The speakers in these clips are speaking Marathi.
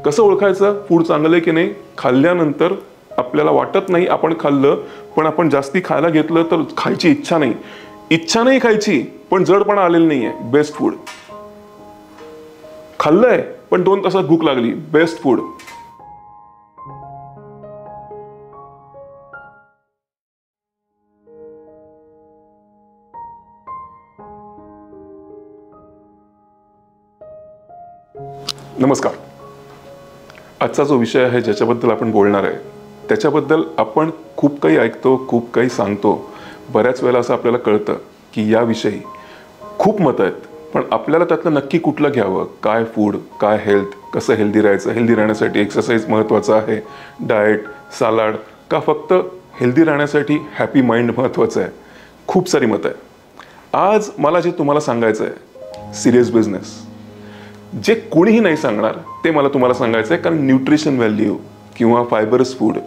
कसं ओळखायचं फूड चांगलं आहे की नाही? खाल्ल्यानंतर आपल्याला वाटत नाही आपण खाल्लं, पण आपण जास्ती खायला घेतलं तर खायची इच्छा नाही खायची, पण जडपणा आलेलं नाहीये, बेस्ट फूड. खाल्लंय पण 2 तासात भूक लागली, बेस्ट फूड. नमस्कार. आजचा जो विषय आहे ज्याच्याबद्दल आपण बोलणार आहे त्याच्याबद्दल आपण खूप काही ऐकतो, खूप काही सांगतो. बऱ्याच वेळेला असं आपल्याला कळतं की याविषयी खूप मतं आहेत, पण आपल्याला त्यातलं नक्की कुठलं घ्यावं? काय फूड, काय हेल्थ, कसं हेल्दी राहायचं? हेल्दी राहण्यासाठी एक्सरसाइज महत्त्वाचा आहे, डाएट, सलाड, का फक्त हेल्दी राहण्यासाठी हॅपी माइंड महत्त्वाचं आहे? खूप सारी मतं आहे. आज मला जे तुम्हाला सांगायचं आहे सिरियस बिझनेस, जे कोणीही नाही सांगणार ते मला तुम्हाला सांगायचं आहे. कारण न्यूट्रिशन व्हॅल्यू किंवा फायबरस फूड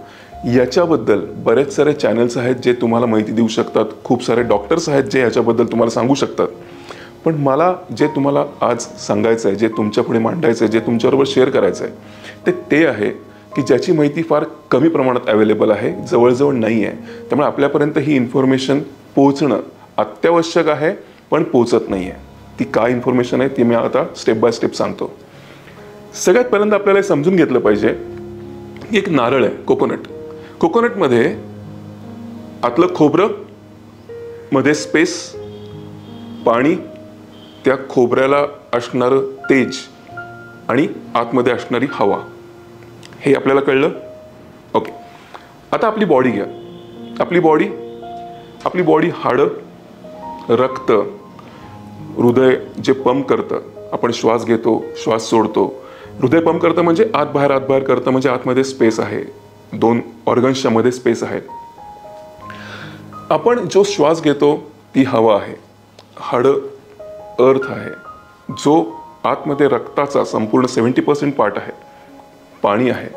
याच्याबद्दल बरेच सारे चॅनल्स आहेत जे तुम्हाला माहिती देऊ शकतात. खूप सारे डॉक्टर्स आहेत जे याच्याबद्दल तुम्हाला सांगू शकतात. पण मला जे तुम्हाला आज सांगायचं आहे, जे तुमच्या पुढे मांडायचं आहे, जे तुमच्याबरोबर शेअर करायचं आहे ते आहे की ज्याची माहिती फार कमी प्रमाणात अवेलेबल आहे, जवळजवळ नाही आहे. त्यामुळे आपल्यापर्यंत ही इन्फॉर्मेशन पोहोचणं अत्यावश्यक आहे, पण पोहोचत नाही आहे. ती काय इन्फॉर्मेशन आहे ती मी आता स्टेप बाय स्टेप सांगतो. सगळ्यात पहिल्यांदा आपल्याला समजून घेतलं पाहिजे, एक नारळ आहे, कोकोनटमध्ये आतलं खोबरं, मध्ये स्पेस, पाणी, त्या खोबऱ्याला असणारं तेज आणि आतमध्ये असणारी हवा, हे आपल्याला कळलं. ओके. आता आपली बॉडी घ्या. आपली बॉडी हाडं, रक्त, हृदय जे पंप करतं, आपण श्वास घेतो, श्वास सोडतो. हृदय पंप करतं म्हणजे आत बाहेर करतं, म्हणजे आतमध्ये स्पेस आहे, 2 ऑर्गन्सच्या मध्ये स्पेस आहे. आपण जो श्वास घेतो ती हवा आहे, हाडं अर्थ आहे, जो आतमध्ये रक्ताचा संपूर्ण 70% पार्ट आहे, पाणी आहे.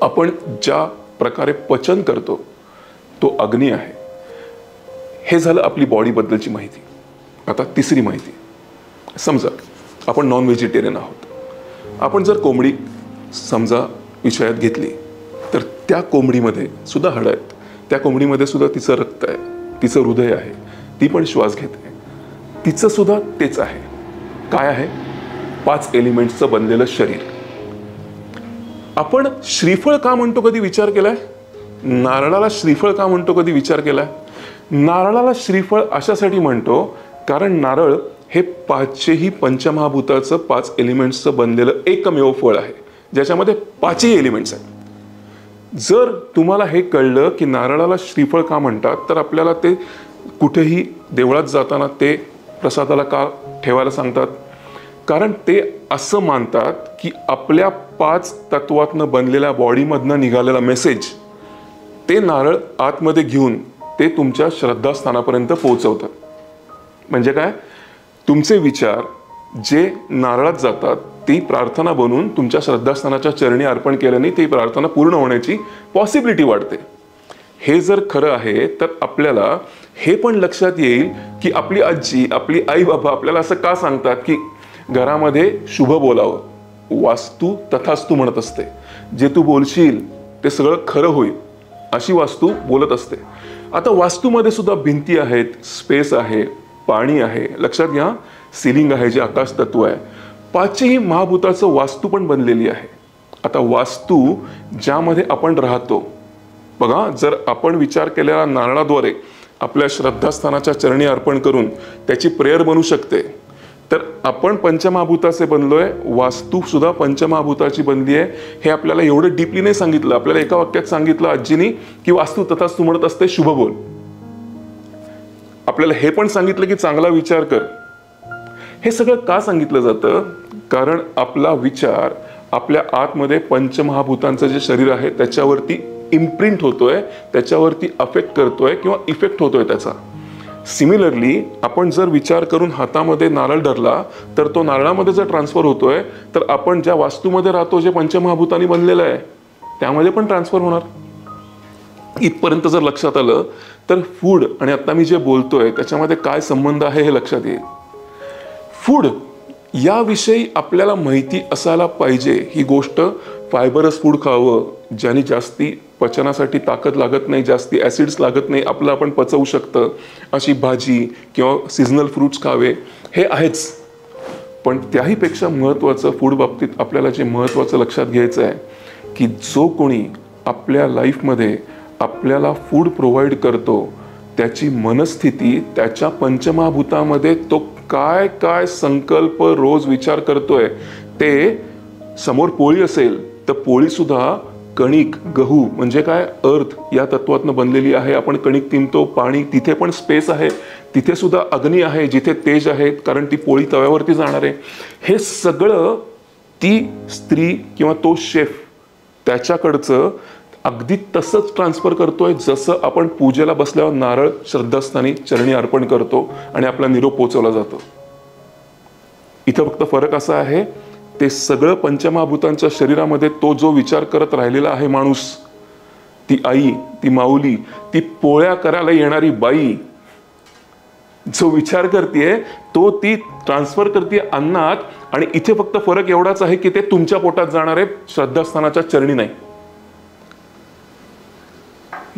आपण ज्या प्रकारे पचन करतो तो अग्नी आहे. हे झालं आपली बॉडीबद्दलची माहिती. आता तिसरी माहिती, समजा आपण नॉन व्हेजिटेरियन आहोत. आपण जर कोंबडी समजा विषयात घेतली तर त्या कोंबडीमध्ये सुद्धा हाडं आहेत, त्या कोंबडीमध्ये सुद्धा तिचं रक्त आहे, तिचं हृदय आहे, ती पण श्वास घेते, तिचं सुद्धा तेच आहे. काय आहे? 5 एलिमेंट्सचं बनलेलं शरीर. आपण श्रीफळ का म्हणतो, कधी विचार केलाय? नारळाला श्रीफळ का म्हणतो, कधी विचार केलाय? नारळाला श्रीफळ अशासाठी म्हणतो कारण नारळ हे 5ही पंचमहाभूताचं 5 एलिमेंट्सचं बनलेलं एकमेव फळ आहे ज्याच्यामध्ये 5ही एलिमेंट्स आहेत. जर तुम्हाला हे कळलं की नारळाला श्रीफळ का म्हणतात, तर आपल्याला ते कुठेही देवळात जाताना ते प्रसादाला का ठेवायला सांगतात? कारण ते असं मानतात की आपल्या 5 तत्वातनं बनलेल्या बॉडीमधनं निघालेला मेसेज ते नारळ आतमध्ये घेऊन ते तुमच्या श्रद्धास्थानापर्यंत पोहोचवतात. म्हणजे काय? तुमचे विचार जे नारळात जातात ती प्रार्थना बनून तुमच्या श्रद्धास्थानाच्या चरणी अर्पण केल्याने ती प्रार्थना पूर्ण होण्याची पॉसिबिलिटी वाढते. हे जर खरं आहे तर आपल्याला हे पण लक्षात येईल की आपली आजी, आपली आई बाबा आपल्याला असं का सांगतात की घरामध्ये शुभ बोलावं, वास्तू तथास्तू म्हणत असते, जे तू बोलशील ते सगळं खरं होईल अशी वास्तू बोलत असते. आता वास्तूमध्ये सुद्धा भिंती आहेत, स्पेस आहे, पाणी आहे, लक्षात घ्या, सिलिंग आहे जे आकाश तत्व आहे. 5ही महाभूताचं वास्तू पण बनलेली आहे. आता वास्तू ज्यामध्ये आपण राहतो, बघा, जर आपण विचार केलेला नारळाद्वारे आपल्या श्रद्धास्थानाच्या चरणी अर्पण करून त्याची प्रेयर बनू शकते, तर आपण पंचमहाभूताचे बनलोय, वास्तू सुद्धा पंचमहाभूताची बनली आहे. हे आपल्याला एवढं डीपली नाही सांगितलं, आपल्याला एका वाक्यात सांगितलं आजीनी की वास्तू तथास्तू म्हणत असते, शुभ बोल. आपल्याला हे पण सांगितलं की चांगला विचार कर. हे सगळं का सांगितलं जातं? कारण आपला विचार आपल्या आतमध्ये पंचमहाभूतांचं जे शरीर आहे त्याच्यावरती इम्प्रिंट होतोय, त्याच्यावरती अफेक्ट करतोय किंवा इफेक्ट होतोय त्याचा. सिमिलरली आपण जर विचार करून हातामध्ये नारळ धरला तर तो नारळामध्ये जर ट्रान्सफर होतोय, तर आपण ज्या वास्तूमध्ये राहतो जे पंचमहाभूतांनी बनलेलं आहे त्यामध्ये पण ट्रान्सफर होणार. इथपर्यंत जर लक्षात आलं तर फूड आणि आता मी जे बोलतोय त्याच्यामध्ये काय संबंध आहे हे लक्षात येईल. फूड याविषयी आपल्याला माहिती असायला पाहिजे. ही गोष्ट फायबरस फूड खावं ज्याने जास्ती पचनासाठी ताकद लागत नाही, जास्ती ॲसिड्स लागत नाही, आपलं आपण पचवू शकतं अशी भाजी किंवा सीझनल फ्रूट्स खावे हे आहेच. पण त्याहीपेक्षा महत्त्वाचं फूड बाबतीत आपल्याला जे महत्त्वाचं लक्षात घ्यायचं आहे की जो कोणी आपल्या लाईफमध्ये आपल्याला फूड प्रोव्हाइड करतो त्याची मनस्थिती, त्याच्या पंचमहाभूतामध्ये तो काय काय संकल्प रोज विचार करतोय. ते समोर पोळी असेल तर पोळी सुद्धा कणिक, गहू म्हणजे काय, अर्थ या तत्वातनं बनलेली आहे. आपण कणिक तिंबतो, पाणी, तिथे पण स्पेस आहे, तिथे सुद्धा अग्नी आहे, जिथे तेज आहे, कारण ती पोळी तव्यावरती जाणार आहे. हे सगळं ती स्त्री किंवा तो शेफ त्याच्याकडचं अगदी तसंच ट्रान्सफर करतोय जसं आपण पूजेला बसल्यावर नारळ श्रद्धास्थानी चरणी अर्पण करतो आणि आपला निरोप पोचवला जातो. इथं फक्त फरक असा आहे, ते सगळं पंचमहाभूतांच्या शरीरामध्ये तो जो विचार करत राहिलेला आहे माणूस, ती आई, ती माऊली, ती पोळ्या करायला येणारी बाई जो विचार करते तो ती ट्रान्सफर करते अन्नात. आणि इथे फक्त फरक एवढाच आहे की ते तुमच्या पोटात जाणार आहे, श्रद्धास्थानाच्या चरणी नाही.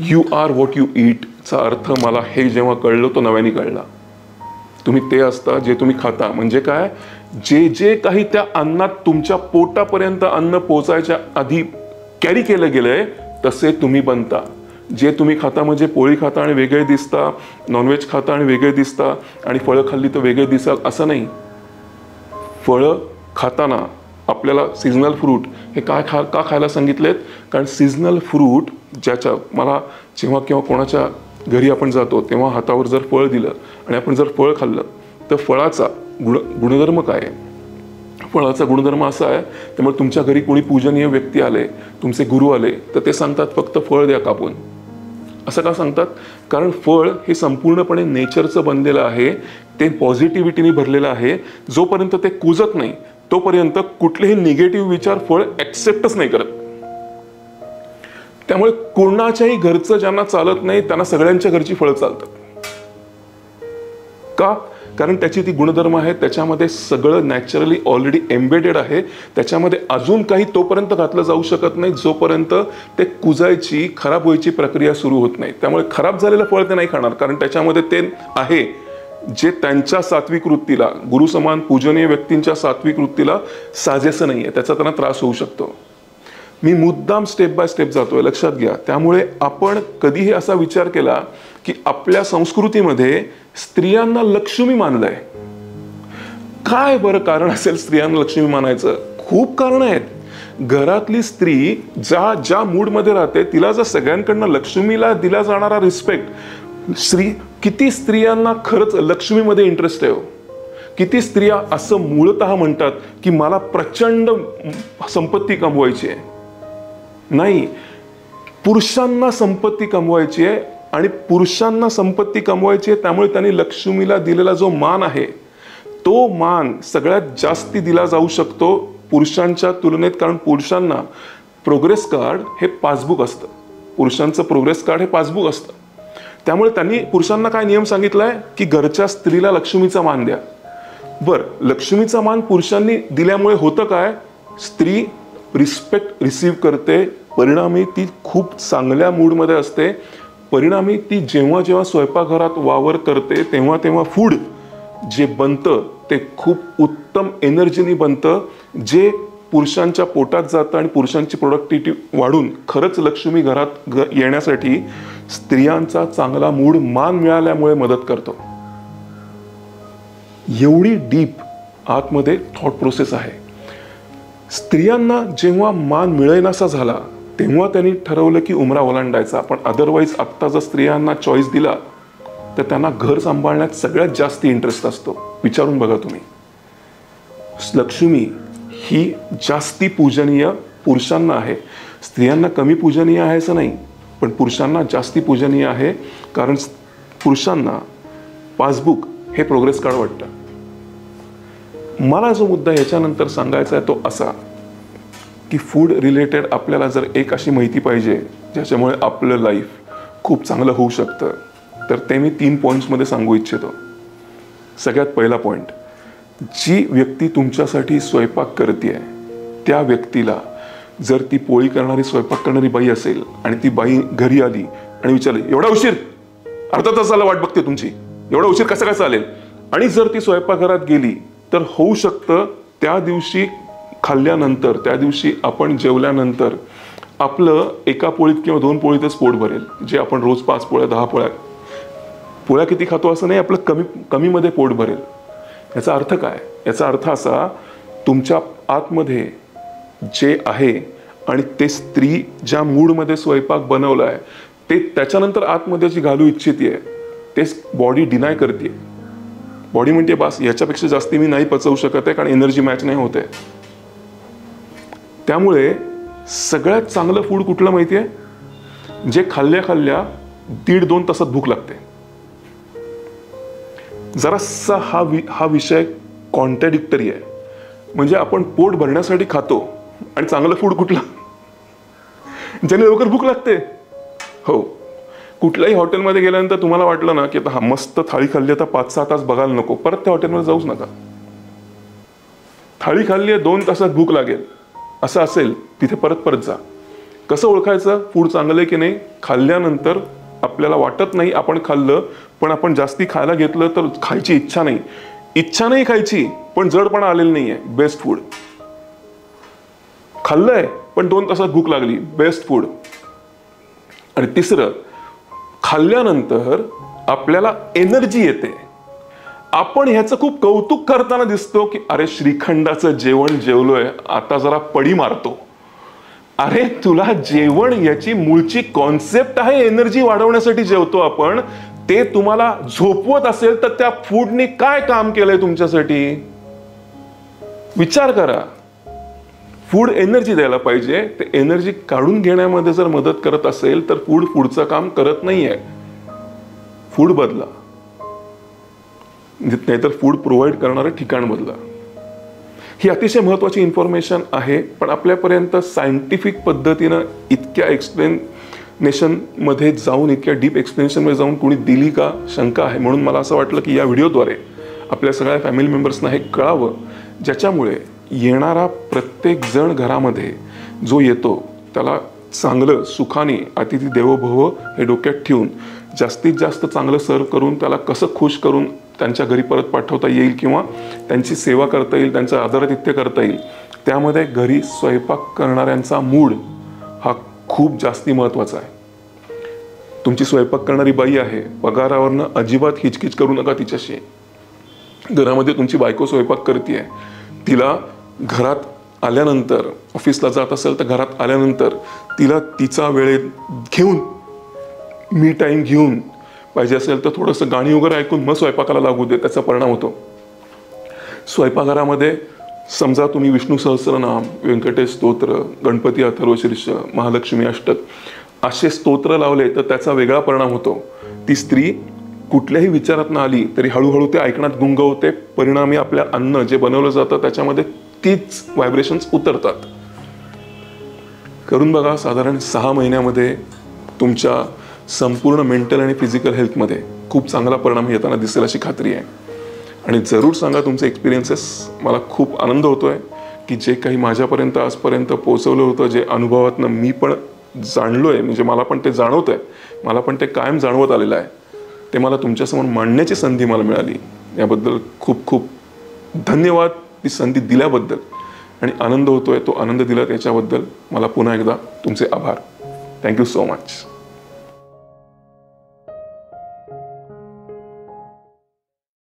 You are what you eat चा अर्थ मला हे जेव्हा कळलं तो नव्याने कळला. तुम्ही ते असता जे तुम्ही खाता. म्हणजे काय, जे जे काही त्या अन्नात तुमच्या पोटापर्यंत अन्न पोचायच्या आधी कॅरी केलं गेलंय तसे तुम्ही बनता. जे तुम्ही खाता म्हणजे पोळी खाता आणि वेगळे दिसता, नॉनव्हेज खाता आणि वेगळे दिसता, आणि फळं खाल्ली तर वेगळे दिसतात असं नाही. फळं खाताना आपल्याला सीझनल फ्रूट हे का खायला सांगितलेत, कारण सीझनल फ्रूट ज्याच्या मला जेव्हा किंवा कोणाच्या घरी आपण जातो तेव्हा हातावर जर फळ दिलं आणि आपण जर फळ खाल्लं तर फळाचा गुणधर्म काय आहे, फळाचा गुणधर्म असा आहे. त्यामुळे तुमच्या घरी कोणी पूजनीय व्यक्ती आले, तुमचे गुरु आले तर ते सांगतात फक्त फळ द्या कापून. असं का सांगतात, कारण फळ हे संपूर्णपणे नेचरचं बनलेलं आहे, ते पॉझिटिव्हिटीने भरलेलं आहे. जोपर्यंत ते कुजत नाही तोपर्यंत कुठलेही निगेटिव्ह विचार फळ ऍक्सेप्टच नाही करत. त्यामुळे कोणाच्याही घरचं ज्यांना चालत नाही त्यांना सगळ्यांच्या घरची फळं चालतात. का, कारण त्याची ती गुणधर्म आहे, त्याच्यामध्ये सगळं नॅचरली ऑलरेडी एम्बेडेड आहे. त्याच्यामध्ये अजून काही तोपर्यंत घातलं जाऊ शकत नाही जोपर्यंत ते कुजायची, खराब व्हायची प्रक्रिया सुरू होत नाही. त्यामुळे खराब झालेलं फळ ते नाही खाणार, कारण त्याच्यामध्ये ते आहे जे त्यांच्या सात्विक वृत्तीला, गुरुसमान पूजनीय व्यक्तींच्या सात्विक वृत्तीला साजेसं नाही आहे, त्याचा त्यांना त्रास होऊ शकतो. मी मुद्दाम स्टेप बाय स्टेप जातोय, लक्षात घ्या. त्यामुळे आपण कधीही असा विचार केला की आपल्या संस्कृतीमध्ये स्त्रियांना लक्ष्मी मानलंय. काय बरं कारण असेल स्त्रियांना लक्ष्मी मानायचं? खूप कारण आहेत. घरातली स्त्री ज्या मूडमध्ये राहते तिला जर सगळ्यांकडनं लक्ष्मीला दिला जाणारा रिस्पेक्ट, किती स्त्रियांना खरंच लक्ष्मीमध्ये इंटरेस्ट आहे. किती स्त्रिया असं मूळतः म्हणतात की मला प्रचंड संपत्ती कमवायची आहे. नाही, पुरुषांना संपत्ती कमवायची आहे आणि पुरुषांना संपत्ती कमवायची आहे. त्यामुळे त्यांनी लक्ष्मीला दिलेला जो मान आहे तो मान सगळ्यात जास्ती दिला जाऊ शकतो पुरुषांच्या तुलनेत. कारण पुरुषांना प्रोग्रेस कार्ड हे पासबुक असतं, पुरुषांचं प्रोग्रेस कार्ड हे पासबुक असतं. त्यामुळे त्यांनी पुरुषांना काय नियम सांगितलाय की घरच्या स्त्रीला लक्ष्मीचा मान द्या. बर, लक्ष्मीचा मान पुरुषांनी दिल्यामुळे होतं काय, स्त्री रिस्पेक्ट रिसीव्ह करते, परिणामी ती खूप चांगल्या मूडमध्ये असते. परिणामी ती जेव्हा जेव्हा स्वयंपाकघरात वावर करते तेव्हा तेव्हा फूड जे बनतं ते खूप उत्तम एनर्जीनी बनतं, जे पुरुषांच्या पोटात जातं आणि पुरुषांची प्रोडक्टिव्हिटी वाढून खरंच लक्ष्मी घरात येण्यासाठी स्त्रियांचा चांगला मूड मान मिळाल्यामुळे मदत करतो. एवढी डीप आतमध्ये थॉट प्रोसेस आहे. स्त्रियांना जेव्हा मान मिळेनासा झाला तेव्हा त्यांनी ठरवलं की उमरा ओलांडायचा. पण अदरवाईज आत्ता जर स्त्रियांना चॉईस दिला तर त्यांना घर सांभाळण्यात सगळ्यात जास्त इंटरेस्ट असतो. विचारून बघा तुम्ही, लक्ष्मी ही जास्ती पूजनीय पुरुषांना आहे. स्त्रियांना कमी पूजनीय आहे असं नाही, पण पुरुषांना जास्ती पूजनीय आहे. कारण पुरुषांना पासबुक हे प्रोग्रेस कार्ड वाटतं. मला जो मुद्दा याच्यानंतर सांगायचा आहे तो असा की फूड रिलेटेड आपल्याला जर एक अशी माहिती पाहिजे ज्याच्यामुळे आपलं लाईफ खूप चांगलं होऊ शकतं तर ते मी 3 पॉईंट्समध्ये सांगू इच्छितो. सगळ्यात पहिला पॉईंट, जी व्यक्ती तुमच्यासाठी स्वयंपाक करते त्या व्यक्तीला जर ती पोळी करणारी स्वयंपाक करणारी बाई असेल आणि ती बाई घरी आली आणि विचारली, एवढा उशीर, अर्धा तासाला वाट बघते तुमची, एवढा उशीर कसा काय चालेल, आणि जर ती स्वयंपाकघरात गेली तर होऊ शकतं त्या दिवशी खाल्ल्यानंतर, त्या दिवशी आपण जेवल्यानंतर आपलं एका पोळीत किंवा 2 पोळीतच पोट भरेल. जे आपण रोज 5 पोळ्या 10 पोळ्या किती खातो असं नाही, आपलं कमीमध्ये पोट भरेल. याचा अर्थ काय? याचा अर्थ असा, तुमच्या आतमध्ये जे आहे आणि ते स्त्री ज्या मूडमध्ये स्वयंपाक बनवलाय ते त्याच्यानंतर आतमध्ये जी घालू इच्छिते ते बॉडी डिनाय करते. बॉडी म्हणते बस याच्यापेक्षा जास्ती मी नाही पचवू शकत आहे, कारण एनर्जी मॅच नाही होते. त्यामुळे सगळ्यात चांगलं फूड कुठलं माहितीये? जे खाल्ल्या 1.5-2 तासात भूक लागते. जरासा हा विषय कॉन्ट्रॅडिक्टरी आहे. म्हणजे आपण पोट भरण्यासाठी खातो आणि चांगलं फूड कुठलं? ज्याने लवकर भूक लागते. हो, कुठल्याही हॉटेलमध्ये गेल्यानंतर तुम्हाला वाटलं ना की आता हा मस्त थाळी खाल्ली, आता 5-6 तास बघायला नको, परत त्या हॉटेलमध्ये जाऊच नका. थाळी खाल्ली आहे 2 तासात भूक लागेल असं असेल तिथे परत जा. कसं ओळखायचं फूड चांगलं आहे की नाही? खाल्ल्यानंतर आपल्याला वाटत नाही आपण खाल्लं, पण आपण जास्ती खायला घेतलं तर खायची इच्छा नाही खायची, पण जडपणा आलेलं नाहीये, बेस्ट फूड. खाल्लंय पण 2 तासात भूक लागली, बेस्ट फूड. आणि तिसरं, खाल्ल्यानंतर आपल्याला एनर्जी येते. आपण ह्याचं खूप कौतुक करताना दिसतो की अरे श्रीखंडाचं जेवण जेवलोय, आता जरा पडी मारतो. अरे तुला जेवण याची मूळची कॉन्सेप्ट आहे एनर्जी वाढवण्यासाठी जेवतो आपण, ते तुम्हाला झोपवत असेल तर त्या फूडने काय काम केलंय तुमच्यासाठी? विचार करा. फूड एनर्जी द्यायला पाहिजे, ते एनर्जी काढून घेण्यामध्ये जर मदत करत असेल तर फूड पुढचं काम करत नाहीये. फूड बदला, नाहीतर फूड प्रोव्हाइड करणारं ठिकाण बदला. ही अतिशय महत्त्वाची इन्फॉर्मेशन आहे, पण आपल्यापर्यंत सायंटिफिक पद्धतीनं इतक्या एक्सप्लेनेशनमध्ये जाऊन, इतक्या डीप एक्सप्लेनेशनमध्ये जाऊन कोणी दिली का शंका आहे. म्हणून मला असं वाटलं की या व्हिडिओद्वारे आपल्या सगळ्या फॅमिली मेंबर्सना हे कळावं, ज्याच्यामुळे येणारा प्रत्येक जण घरामध्ये जो येतो त्याला चांगलं सुखाने अतिथी देवो भव हे डोक्यात ठेवून जास्तीत जास्त चांगलं सर्व करून त्याला कसं खुश करून त्यांच्या घरी परत पाठवता येईल किंवा त्यांची सेवा करता येईल, त्यांचं आदरातिथ्य करता येईल, त्यामध्ये घरी स्वयंपाक करणाऱ्यांचा मूड हा खूप जास्ती महत्त्वाचा आहे. तुमची स्वयंपाक करणारी बाई आहे, पगारावरनं अजिबात हिचकिच करू नका तिच्याशी. घरामध्ये तुमची बायको स्वयंपाक करते, तिला घरात आल्यानंतर, ऑफिसला जात असेल तर घरात आल्यानंतर तिला तिचा वेळ घेऊन, मी टाईम घेऊन, पाहिजे असेल तर थोडंसं गाणी वगैरे ऐकून मग स्वयंपाकाला लागू दे, त्याचा परिणाम होतो. स्वयंपाकघरामध्ये समजा तुम्ही विष्णू सहस्रनाम, व्यंकटेश स्तोत्र, गणपती अथर्वशीर्ष, महालक्ष्मी अष्टक असे स्तोत्र लावले तर त्याचा वेगळा परिणाम होतो. ती स्त्री कुठल्याही विचारात न आली तरी हळूहळू ते ऐकण्यात गुंग होते. परिणामी आपल्या अन्न जे बनवलं जातं त्याच्यामध्ये तीच व्हायब्रेशन्स उतरतात. करून बघा. साधारण 6 महिन्यामध्ये तुमच्या संपूर्ण मेंटल आणि फिजिकल हेल्थमध्ये खूप चांगला परिणाम येताना दिसेल अशी खात्री आहे. आणि जरूर सांगा तुमचे एक्सपिरियन्सेस. मला खूप आनंद होतोय की जे काही माझ्यापर्यंत आजपर्यंत पोहोचवलं होतं, जे अनुभवातनं मी पण जाणलोय, म्हणजे मला पण ते जाणवतंय, मला पण ते कायम जाणवत आलेलं आहे, ते मला तुमच्यासमोर मांडण्याची संधी मला मिळाली. याबद्दल खूप खूप धन्यवाद ती संधी दिल्याबद्दल. आणि आनंद होतोय, तो आनंद दिला त्याच्याबद्दल मला पुन्हा एकदा तुमचे आभार. Thank you so much.